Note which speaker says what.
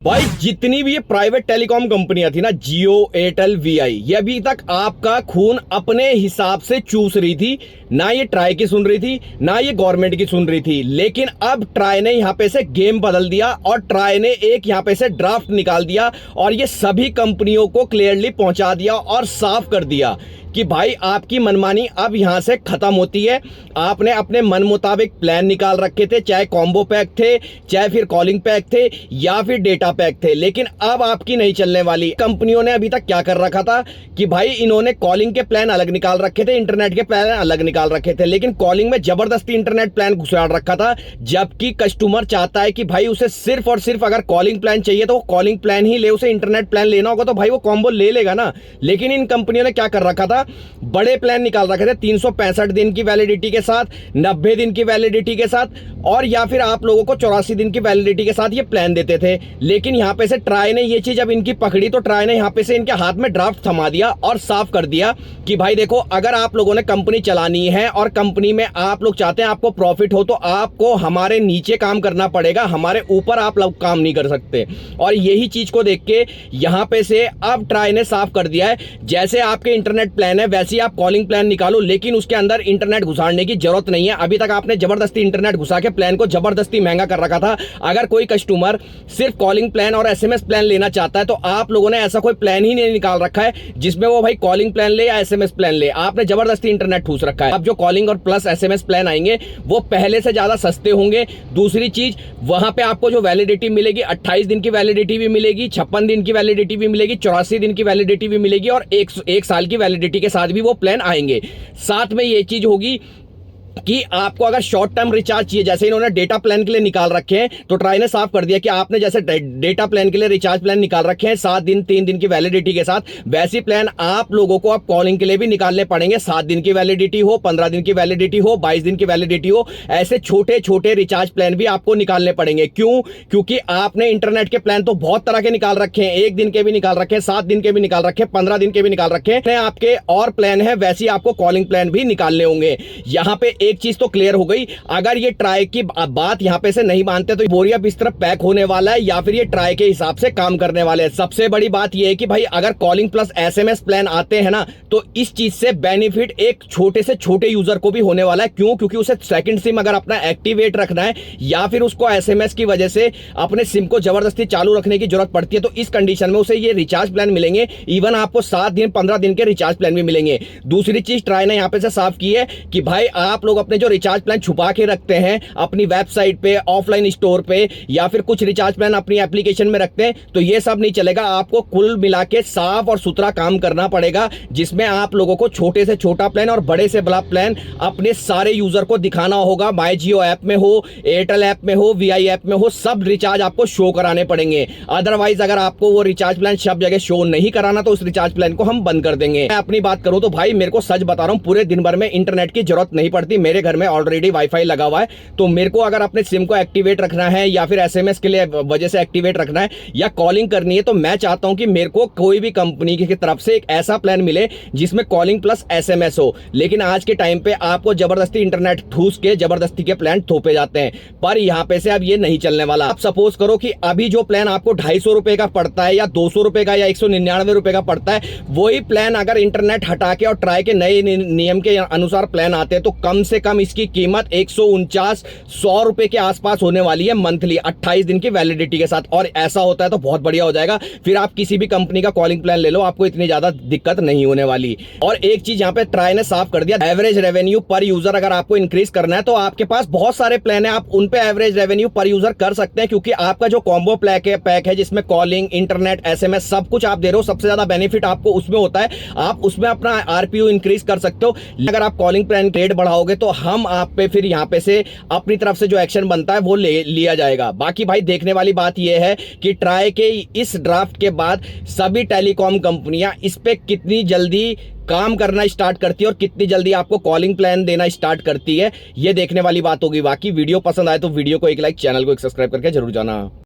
Speaker 1: भाई जितनी भी ये प्राइवेट टेलीकॉम कंपनियां थी ना, जियो, एयरटेल, वीआई, ये अभी तक आपका खून अपने हिसाब से चूस रही थी। ना ये ट्राई की सुन रही थी, ना ये गवर्नमेंट की सुन रही थी। लेकिन अब ट्राई ने यहां पे से गेम बदल दिया और ट्राई ने एक यहां पे से ड्राफ्ट निकाल दिया और ये सभी कंपनियों को क्लियरली पहुंचा दिया और साफ कर दिया कि भाई आपकी मनमानी अब यहां से खत्म होती है। आपने अपने मन मुताबिक प्लान निकाल रखे थे, चाहे कॉम्बो पैक थे, चाहे फिर कॉलिंग पैक थे या फिर डेटा पैक थे, लेकिन अब आपकी नहीं चलने वाली। कंपनियों ने अभी तक क्या कर रखा था कि भाई इन्होंने कॉलिंग के प्लान अलग निकाल रखे थे, इंटरनेट के प्लान अलग निकाल रखे थे, लेकिन कॉलिंग में जबरदस्ती इंटरनेट प्लान घुसाड़ रखा था। जबकि कस्टमर चाहता है कि भाई उसे सिर्फ और सिर्फ अगर कॉलिंग प्लान चाहिए तो वो कॉलिंग प्लान ही ले, उसे इंटरनेट प्लान लेना होगा तो भाई वो कॉम्बो ले लेगा ना। लेकिन इन कंपनियों ने क्या कर रखा था, बड़े प्लान निकाल रखे थे 365 दिन की वैलिडिटी के साथ, 90 दिन की वैलिडिटी के साथ, और या फिर आप लोगों को 84 दिन की वैलिडिटी के साथ ये प्लान देते थे। लेकिन यहां पे से ट्राई ने ये चीज अब इनकी पकड़ी तो ट्राई ने यहां पे से इनके हाथ में ड्राफ्ट थमा दिया और साफ कर दिया कि भाई देखो, अगर आप लोगों ने कंपनी चलानी है और कंपनी में आप लोग चाहते हैं आपको प्रॉफिट हो, तो आपको हमारे नीचे काम करना पड़ेगा, हमारे ऊपर आप लोग काम नहीं कर सकते। और यही चीज को देख के यहां पे से अब ट्राई ने साफ कर दिया है, जैसे आपके इंटरनेट प्लान है वैसे आप कॉलिंग प्लान निकालो, लेकिन उसके अंदर इंटरनेट घुसाड़ने की जरूरत नहीं है। अभी तक आपने जबरदस्ती इंटरनेट घुसा के प्लान को जबरदस्ती महंगा कर रखा था। अगर कोई कस्टमर सिर्फ कॉलिंग प्लान और एसएमएस प्लान लेना चाहता है तो आप लोगों ने ऐसा कोई प्लान ही नहीं निकाल रखा है जिसमें वो भाई कॉलिंग प्लान ले या एसएमएस प्लान ले। आपने जबरदस्ती इंटरनेट ठूस रखा है। अब जो कॉलिंग और प्लस एसएमएस प्लान आएंगे वो पहले से ज्यादा सस्ते होंगे। दूसरी चीज, वहां पे आपको जो वैलिडिटी मिलेगी 28 दिन की वैलिडिटी भी मिलेगी, 56 दिन की वैलिडिटी भी मिलेगी, 84 दिन की वैलिडिटी भी मिलेगी और एक साल की वैलिडिटी के साथ भी वो प्लान आएंगे। साथ में ये चीज होगी कि आपको अगर शॉर्ट टर्म रिचार्ज चाहिए, जैसे इन्होंने डेटा प्लान के लिए निकाल रखे हैं, तो ट्राई ने साफ कर दिया कि आपने जैसे डेटा प्लान के लिए रिचार्ज प्लान निकाल रखे हैं 7 दिन 3 दिन की वैलिडिटी के साथ, वैसी प्लान आप लोगों को अब कॉलिंग के लिए भी निकालने पड़ेंगे। 7 दिन की वैलिडिटी हो, 15 दिन की वैलिडिटी हो, 22 दिन की वैलिडिटी हो, ऐसे छोटे छोटे रिचार्ज प्लान भी आपको निकालने पड़ेंगे। क्यों? क्योंकि आपने इंटरनेट के प्लान तो बहुत तरह के निकाल रखे हैं, 1 दिन के भी निकाल रखे हैं, 7 दिन के भी निकाल रखे हैं, 15 दिन के भी निकाल रखे हैं। आपके और प्लान है वैसे आपको कॉलिंग प्लान भी निकालने होंगे। यहां पे एक चीज तो क्लियर हो गई, अगर ये ट्राई की बात यहां पे से नहीं मानते तो बोरिया बिस्तर पैक होने वाला है या फिर ये ट्राई के हिसाब से काम करने वाले हैं। सबसे बड़ी बात ये है कि भाई अगर कॉलिंग प्लस एसएमएस प्लान आते हैं ना, तो इस चीज से बेनिफिट एक छोटे से छोटे यूजर को भी होने वाला है। क्यों? क्योंकि उसे सेकंड सिम अगर अपना एक्टिवेट रखना है या फिर उसको एसएमएस की वजह से अपने सिम को जबरदस्ती चालू रखने की जरूरत पड़ती है, तो इस कंडीशन में उसे ये रिचार्ज प्लान मिलेंगे। इवन आपको 7 दिन 15 दिन के रिचार्ज प्लान भी मिलेंगे। दूसरी चीज ट्राई ने यहां पे से साफ की है कि भाई आप लोग अपने जो रिचार्ज प्लान छुपा के रखते हैं अपनी वेबसाइट पे, ऑफलाइन स्टोर पे, या फिर कुछ रिचार्ज प्लान अपनी एप्लीकेशन में रखते हैं, तो ये सब नहीं चलेगा। आपको कुल मिला के साफ और सुथरा काम करना पड़ेगा, जिसमें आप लोगों को छोटे से छोटा प्लान और बड़े से बड़ा प्लान अपने सारे यूजर को दिखाना होगा। माई जियो ऐप में हो, एयरटेल ऐप में हो, वीआई ऐप में हो, सब रिचार्ज आपको शो कराने पड़ेंगे। अदरवाइज अगर आपको वो रिचार्ज प्लान सब जगह शो नहीं कराना तो उस रिचार्ज प्लान को हम बंद कर देंगे। मैं अपनी बात करूं तो भाई मेरे को सच बता रहा हूं, पूरे दिन भर में इंटरनेट की जरूरत नहीं पड़ती। मेरे घर में ऑलरेडी वाईफाई लगा हुआ है, तो मेरे को अगर अपने सिम को एक्टिवेट रखना है या फिर एसएमएस के लिए वजह से एक्टिवेट रखना है या कॉलिंग करनी है, तो मैं चाहता हूं कि मेरे को कोई भी कंपनी की तरफ से एक ऐसा प्लान मिले जिसमें कॉलिंग प्लस एसएमएस हो। लेकिन आज के टाइम पे आपको जबरदस्ती इंटरनेट ठूस के जबरदस्ती के प्लान थोपे जाते हैं, पर यहां पे से अब ये नहीं चलने वाला। आप सपोज करो कि अभी जो प्लान आपको 250 रुपए का पड़ता है या 200 रुपए का या 199 रुपए का पड़ता है, वही प्लान अगर इंटरनेट हटा के और ट्राई के नए नियम के अनुसार प्लान आते हैं, तो कम से कम इसकी कीमत 149-100 रुपए के आसपास होने वाली है मंथली, 28 दिन की वैलिडिटी के साथ। और ऐसा होता है तो बहुत बढ़िया हो जाएगा, फिर आप किसी भी कंपनी का कॉलिंग प्लान ले लो, आपको इतनी ज्यादा दिक्कत नहीं होने वाली। और एक चीज यहां पे ट्राई ने साफ कर दिया, एवरेज रेवेन्यू पर यूजर अगर आपको इंक्रीज करना है तो आपके पास बहुत सारे प्लान है, आप उन पे एवरेज रेवेन्यू पर यूजर कर सकते हैं। क्योंकि आपका जो कॉम्बो पैक है जिसमें कॉलिंग, इंटरनेट, एसएमएस सब कुछ आप दे रहे हो, सबसे ज्यादा बेनिफिट आपको उसमें होता है। आप उसमें अपना आरपीयू इंक्रीज कर सकते हो। अगर आप कॉलिंग प्लान रेट बढ़ाओगे तो हम आप पे फिर यहां पे से अपनी तरफ से जो एक्शन बनता है वो लिया जाएगा। बाकी भाई देखने वाली बात यह है कि ट्राई के इस ड्राफ्ट के बाद सभी टेलीकॉम कंपनियां इस पे कितनी जल्दी काम करना स्टार्ट करती है और कितनी जल्दी आपको कॉलिंग प्लान देना स्टार्ट करती है, ये देखने वाली बात होगी। बाकी वीडियो पसंद आए तो वीडियो को एक लाइक, चैनल को एक सब्सक्राइब करके जरूर जाना।